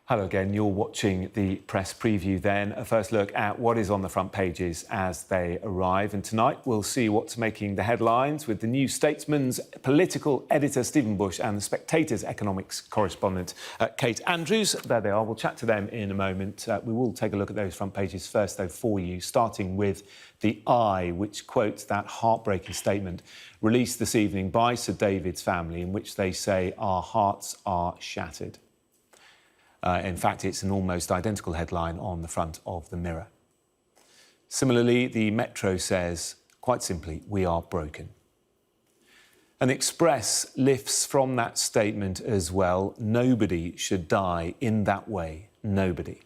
Hello again, you're watching the press preview then. A first look at what is on the front pages as they arrive. And tonight we'll see what's making the headlines with the new Statesman's political editor Stephen Bush and the Spectator's economics correspondent Kate Andrews. There they are, we'll chat to them in a moment. We will take a look at those front pages first though for you, starting with the Eye, which quotes that heartbreaking statement released this evening by Sir David's family in which they say, "Our hearts are shattered." In fact, it's an almost identical headline on the front of the Mirror. Similarly, the Metro says, quite simply, "We are broken." And Express lifts from that statement as well, "Nobody should die in that way, nobody."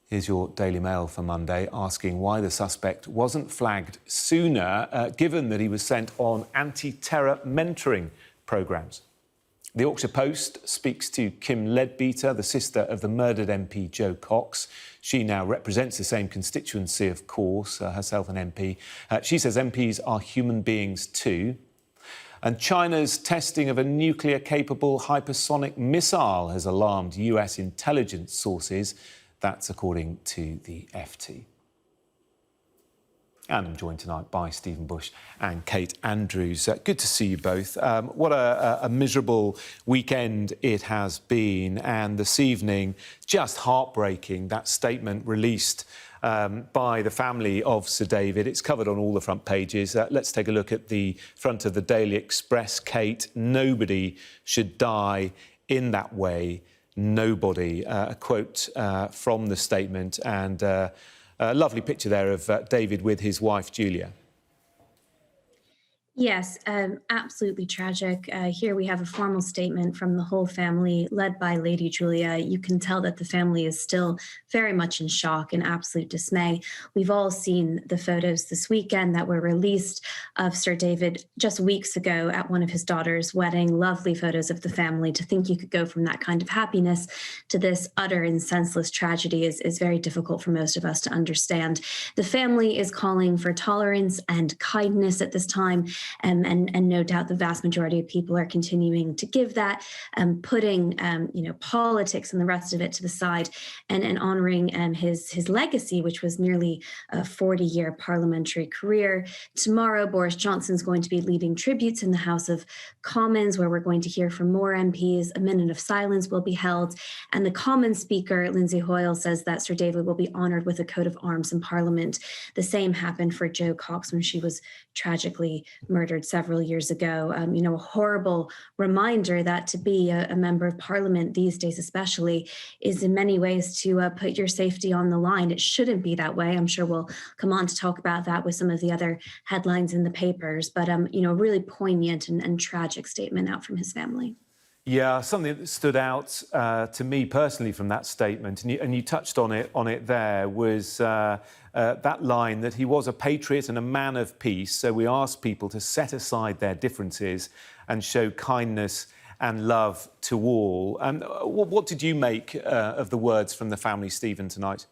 Here's your Daily Mail for Monday, asking why the suspect wasn't flagged sooner, given that he was sent on anti-terror mentoring programmes. The Yorkshire Post speaks to Kim Leadbeater, the sister of the murdered MP Jo Cox. She now represents the same constituency, of course, herself an MP. She says MPs are human beings too. And China's testing of a nuclear-capable hypersonic missile has alarmed US intelligence sources. That's according to the FT. And I'm joined tonight by Stephen Bush and Kate Andrews. Good to see you both. What a miserable weekend it has been. And this evening, just heartbreaking, that statement released by the family of Sir David. It's covered on all the front pages. Let's take a look at the front of the Daily Express, Kate. "Nobody should die in that way, nobody." A quote from the statement and a lovely picture there of David with his wife, Julia. Yes, absolutely tragic. Here we have a formal statement from the whole family, led by Lady Julia. You can tell that the family is still very much in shock and absolute dismay. We've all seen the photos this weekend that were released of Sir David just weeks ago at one of his daughter's wedding. Lovely photos of the family. To think you could go from that kind of happiness to this utter and senseless tragedy is very difficult for most of us to understand. The family is calling for tolerance and kindness at this time. And no doubt the vast majority of people are continuing to give that, putting politics and the rest of it to the side, and honoring his legacy, which was nearly a 40-year parliamentary career. Tomorrow, Boris Johnson's going to be leading tributes in the House of Commons, where we're going to hear from more MPs. A minute of silence will be held, and the Commons Speaker, Lindsay Hoyle, says that Sir David will be honoured with a coat of arms in Parliament. The same happened for Jo Cox when she was tragically murdered several years ago. A horrible reminder that to be a member of Parliament these days especially is in many ways to put your safety on the line. It shouldn't be that way. I'm sure we'll come on to talk about that with some of the other headlines in the papers, but really poignant and tragic statement out from his family. Yeah, something that stood out to me personally from that statement, and you touched on it there, was that line that he was a patriot and a man of peace. So we asked people to set aside their differences and show kindness and love to all. What did you make of the words from the family, Stephen, tonight?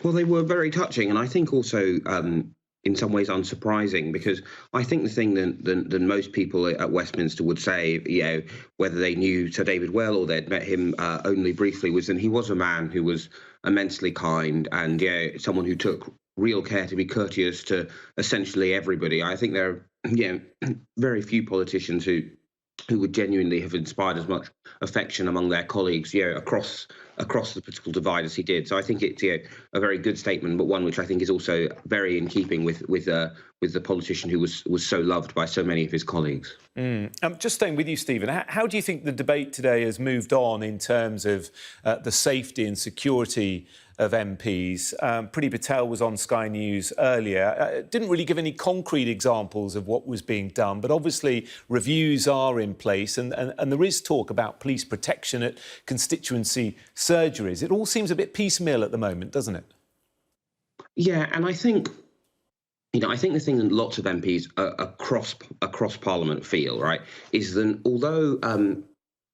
Well, they were very touching, and I think also in some ways unsurprising, because I think the thing that most people at Westminster would say, whether they knew Sir David well or they'd met him only briefly, was that he was a man who was immensely kind and someone who took real care to be courteous to essentially everybody. I think there are very few politicians who would genuinely have inspired as much affection among their colleagues, across the political divide as he did. So I think it's a very good statement, but one which I think is also very in keeping with the politician who was so loved by so many of his colleagues. Just staying with you, Stephen, how do you think the debate today has moved on in terms of the safety and security of MPs? Priti Patel was on Sky News earlier. Didn't really give any concrete examples of what was being done, but obviously reviews are in place and there is talk about police protection at constituency surgeries. It all seems a bit piecemeal at the moment, doesn't it? Yeah, and I think the thing that lots of MPs across Parliament feel, right, is that although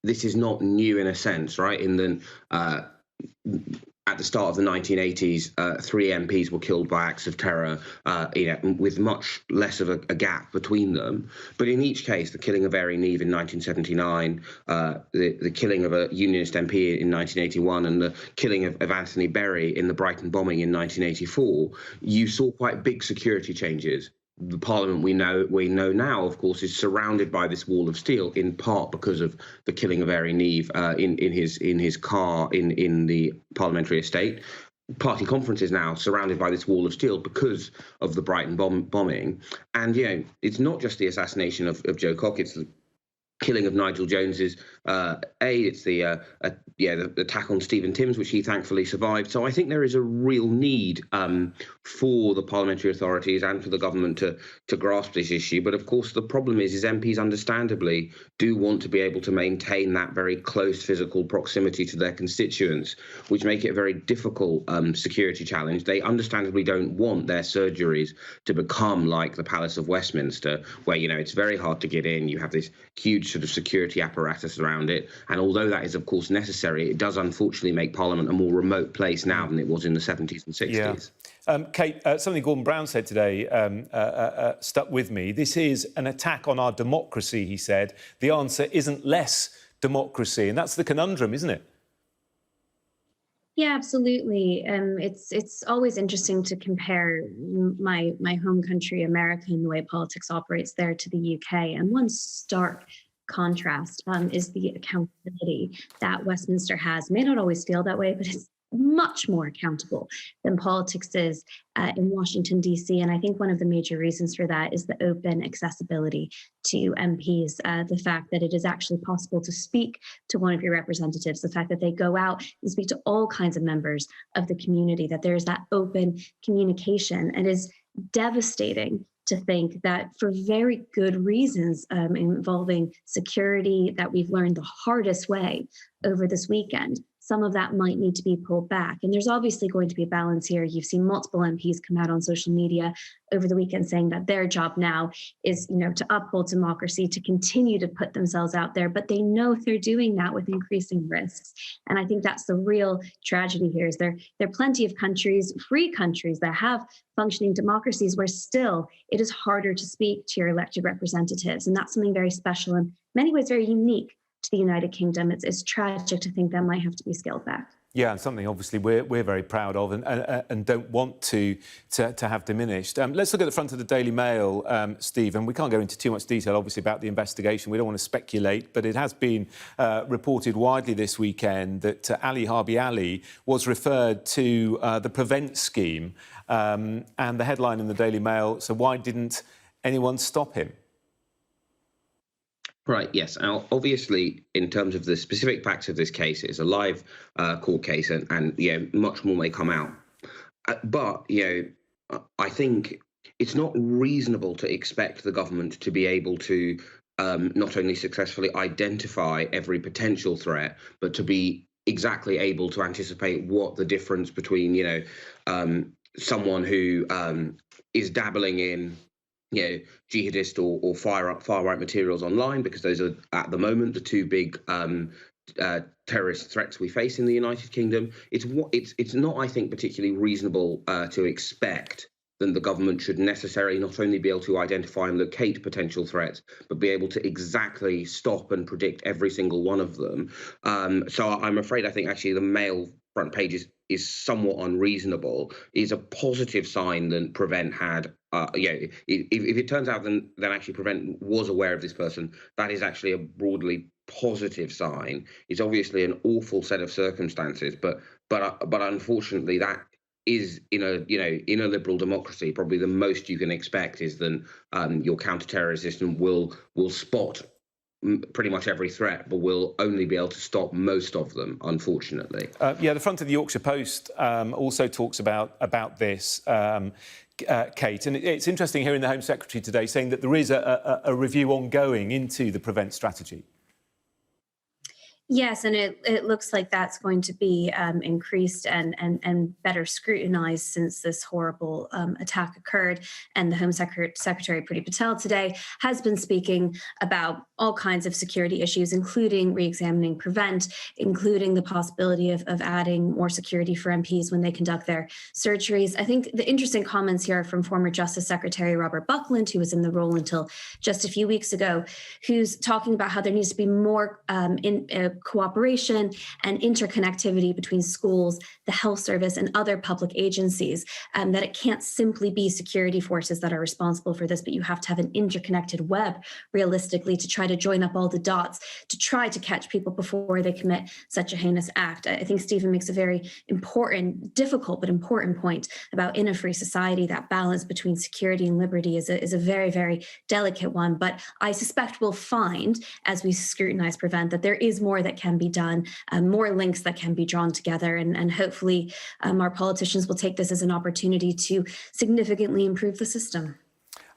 this is not new in a sense, right, in the at the start of the 1980s, 3 MPs were killed by acts of terror, with much less of a gap between them. But in each case, the killing of Erin Neve in 1979, the killing of a Unionist MP in 1981, and the killing of Anthony Berry in the Brighton bombing in 1984, you saw quite big security changes. The Parliament we know now, of course, is surrounded by this wall of steel, in part because of the killing of Erin Neve in his car in the parliamentary estate. Party conference is now surrounded by this wall of steel because of the Brighton bombing. And it's not just the assassination of Joe Cock; it's the killing of Nigel Jones's aide. It's the attack on Stephen Timms, which he thankfully survived. So I think there is a real need for the parliamentary authorities and for the government to grasp this issue. But of course, the problem is MPs understandably do want to be able to maintain that very close physical proximity to their constituents, which make it a very difficult security challenge. They understandably don't want their surgeries to become like the Palace of Westminster, where it's very hard to get in. You have this huge sort of security apparatus around it. And although that is, of course, necessary, it does unfortunately make Parliament a more remote place now than it was in the 70s and 60s. Yeah. Kate, something Gordon Brown said today stuck with me. This is an attack on our democracy, he said. The answer isn't less democracy. And that's the conundrum, isn't it? Yeah, absolutely. It's always interesting to compare my home country, America, and the way politics operates there to the UK. And one stark contrast is the accountability that Westminster has. It may not always feel that way, but it's much more accountable than politics is in Washington, D.C. And I think one of the major reasons for that is the open accessibility to MPs, the fact that it is actually possible to speak to one of your representatives, the fact that they go out and speak to all kinds of members of the community, that there is that open communication. And it is devastating to think that for very good reasons involving security that we've learned the hardest way over this weekend, some of that might need to be pulled back. And there's obviously going to be a balance here. You've seen multiple MPs come out on social media over the weekend saying that their job now is, to uphold democracy, to continue to put themselves out there, but they know they're doing that with increasing risks. And I think that's the real tragedy here is there are plenty of countries, free countries, that have functioning democracies where still it is harder to speak to your elected representatives. And that's something very special and in many ways very unique to the United Kingdom. It's tragic to think that might have to be scaled back. Yeah, and something obviously we're very proud of and don't want to have diminished. Let's look at the front of the Daily Mail, Steve, and we can't go into too much detail, obviously, about the investigation. We don't want to speculate, but it has been reported widely this weekend that Ali Harbi Ali was referred to the Prevent scheme, and the headline in the Daily Mail, so why didn't anyone stop him? Right, yes. Now, obviously, in terms of the specific facts of this case, it's a live court case and much more may come out. But I think it's not reasonable to expect the government to be able to not only successfully identify every potential threat, but to be exactly able to anticipate what the difference between, someone who is dabbling in jihadist or far-right materials online, because those are, at the moment, the two big terrorist threats we face in the United Kingdom. It's not, I think, particularly reasonable to expect that the government should necessarily not only be able to identify and locate potential threats, but be able to exactly stop and predict every single one of them. So I'm afraid I think actually the Mail front page is somewhat unreasonable. Is a positive sign that Prevent had. If it turns out that actually Prevent was aware of this person, that is actually a broadly positive sign. It's obviously an awful set of circumstances, but unfortunately that is in a liberal democracy probably the most you can expect is that your counter-terrorist system will spot pretty much every threat, but will only be able to stop most of them, unfortunately. The front of the Yorkshire Post also talks about this, Kate, and it's interesting hearing the Home Secretary today saying that there is a review ongoing into the Prevent strategy. Yes, and it looks like that's going to be increased and better scrutinized since this horrible attack occurred. And the Home Secretary Priti Patel today has been speaking about all kinds of security issues, including re-examining Prevent, including the possibility of adding more security for MPs when they conduct their surgeries. I think the interesting comments here are from former Justice Secretary Robert Buckland, who was in the role until just a few weeks ago, who's talking about how there needs to be more cooperation and interconnectivity between schools, the health service, and other public agencies, that it can't simply be security forces that are responsible for this, but you have to have an interconnected web, realistically, to try to join up all the dots, to try to catch people before they commit such a heinous act. I think Stephen makes a very important, difficult, but important point about in a free society, that balance between security and liberty is a very, very delicate one. But I suspect we'll find, as we scrutinize Prevent, that there is more that can be done, more links that can be drawn together, and hopefully our politicians will take this as an opportunity to significantly improve the system.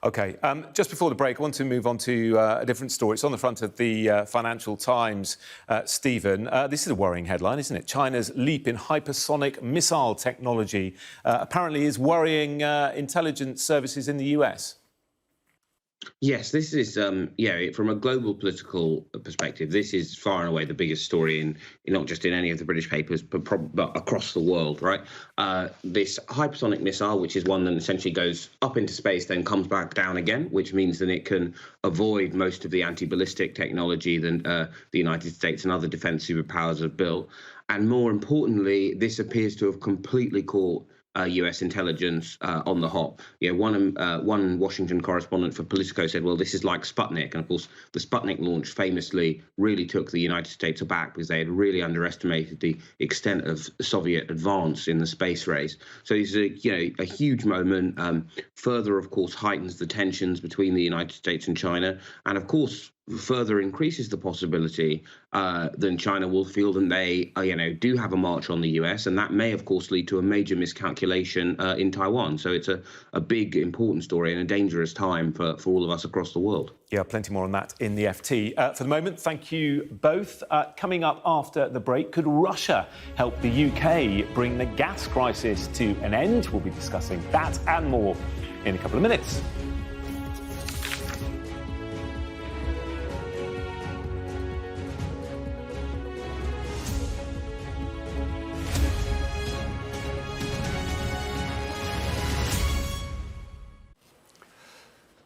OK, just before the break, I want to move on to a different story. It's on the front of the Financial Times, Stephen. This is a worrying headline, isn't it? China's leap in hypersonic missile technology apparently is worrying intelligence services in the US. Yes, this is from a global political perspective, this is far and away the biggest story in not just in any of the British papers, but across the world, right? This hypersonic missile, which is one that essentially goes up into space, then comes back down again, which means that it can avoid most of the anti-ballistic technology that the United States and other defense superpowers have built. And more importantly, this appears to have completely caught US intelligence on the hop. One Washington correspondent for Politico said, well, this is like Sputnik. And of course, the Sputnik launch famously really took the United States aback because they had really underestimated the extent of Soviet advance in the space race. So it's a huge moment. Further, of course, heightens the tensions between the United States and China. And of course, further increases the possibility that China will feel that they, do have a march on the US, and that may, of course, lead to a major miscalculation in Taiwan. So it's a big, important story and a dangerous time for all of us across the world. Yeah, plenty more on that in the FT. For the moment, thank you both. Coming up after the break, could Russia help the UK bring the gas crisis to an end? We'll be discussing that and more in a couple of minutes.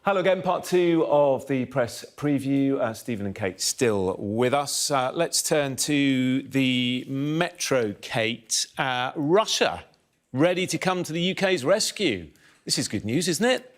Hello again, part two of the press preview. Stephen and Kate still with us. Let's turn to the Metro, Kate. Russia ready to come to the UK's rescue. This is good news, isn't it?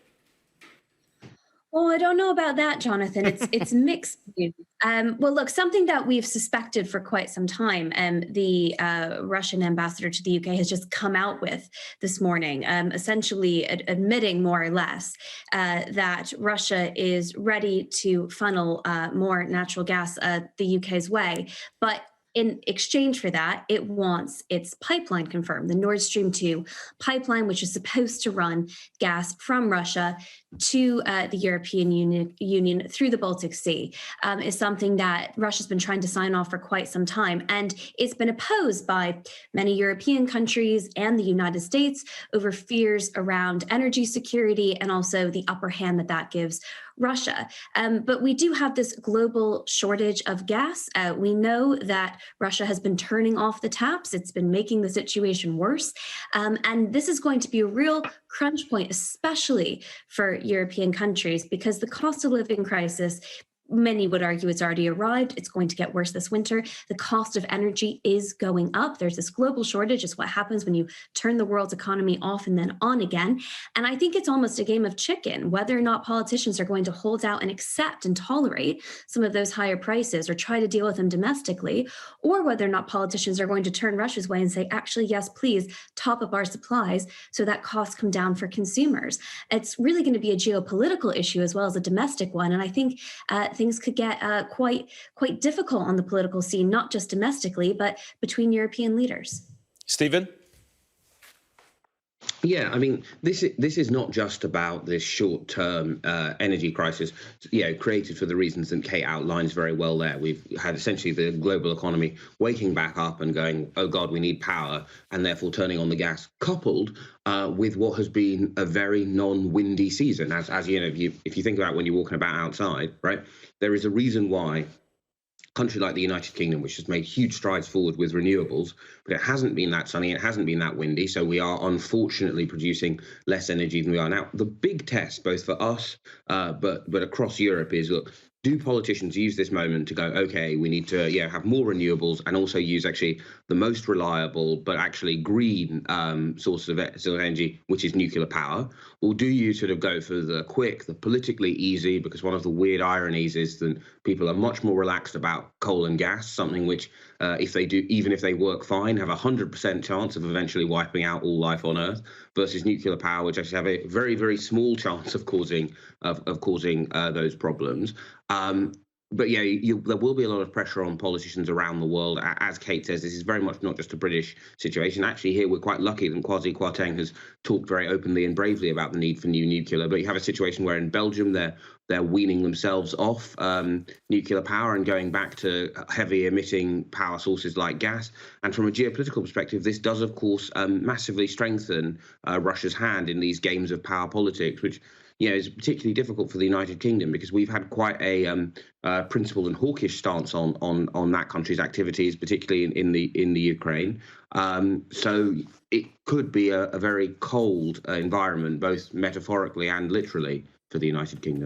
Well, I don't know about that, Jonathan. It's mixed news. Well, look, something that we've suspected for quite some time, the Russian ambassador to the UK has just come out with this morning, essentially admitting more or less that Russia is ready to funnel more natural gas the UK's way. But in exchange for that, it wants its pipeline confirmed. The Nord Stream 2 pipeline, which is supposed to run gas from Russia to the European Union through the Baltic Sea, is something that Russia's been trying to sign off for quite some time. And it's been opposed by many European countries and the United States over fears around energy security and also the upper hand that gives Russia. But we do have this global shortage of gas. We know that Russia has been turning off the taps. It's been making the situation worse. And this is going to be a real crunch point, especially for European countries, because the cost of living crisis, many would argue it's already arrived. It's going to get worse this winter. The cost of energy is going up. There's this global shortage. It's what happens when you turn the world's economy off and then on again. And I think it's almost a game of chicken, whether or not politicians are going to hold out and accept and tolerate some of those higher prices or try to deal with them domestically, or whether or not politicians are going to turn Russia's way and say, actually, yes, please top up our supplies so that costs come down for consumers. It's really going to be a geopolitical issue as well as a domestic one. And I think things could get quite difficult on the political scene, not just domestically, but between European leaders. Stephen? Yeah, I mean, this is not just about this short-term energy crisis, created for the reasons that Kate outlines very well there. We've had essentially the global economy waking back up and going, oh God, we need power, and therefore turning on the gas, coupled with what has been a very non-windy season. As you know, if you think about when you're walking about outside, right, there is a reason why country like the United Kingdom, which has made huge strides forward with renewables, but it hasn't been that sunny, it hasn't been that windy, so we are unfortunately producing less energy than we are now. The big test, both for us, but across Europe, is look. Do politicians use this moment to go, okay, we need to have more renewables and also use actually the most reliable but actually green source of energy, which is nuclear power? Or do you sort of go for the quick, the politically easy? Because one of the weird ironies is that people are much more relaxed about coal and gas, something which, if they do, even if they work fine, have a 100% chance of eventually wiping out all life on Earth, versus nuclear power, which actually have a very, very small chance of causing those problems. But there will be a lot of pressure on politicians around the world. As Kate says, this is very much not just a British situation. Actually, here we're quite lucky that Kwasi Kwarteng has talked very openly and bravely about the need for new nuclear. But you have a situation where in Belgium they're weaning themselves off nuclear power and going back to heavy emitting power sources like gas. And from a geopolitical perspective, this does, of course, massively strengthen Russia's hand in these games of power politics, which is particularly difficult for the United Kingdom because we've had quite a principled and hawkish stance on that country's activities, particularly in the Ukraine. So it could be a very cold environment, both metaphorically and literally, for the United Kingdom.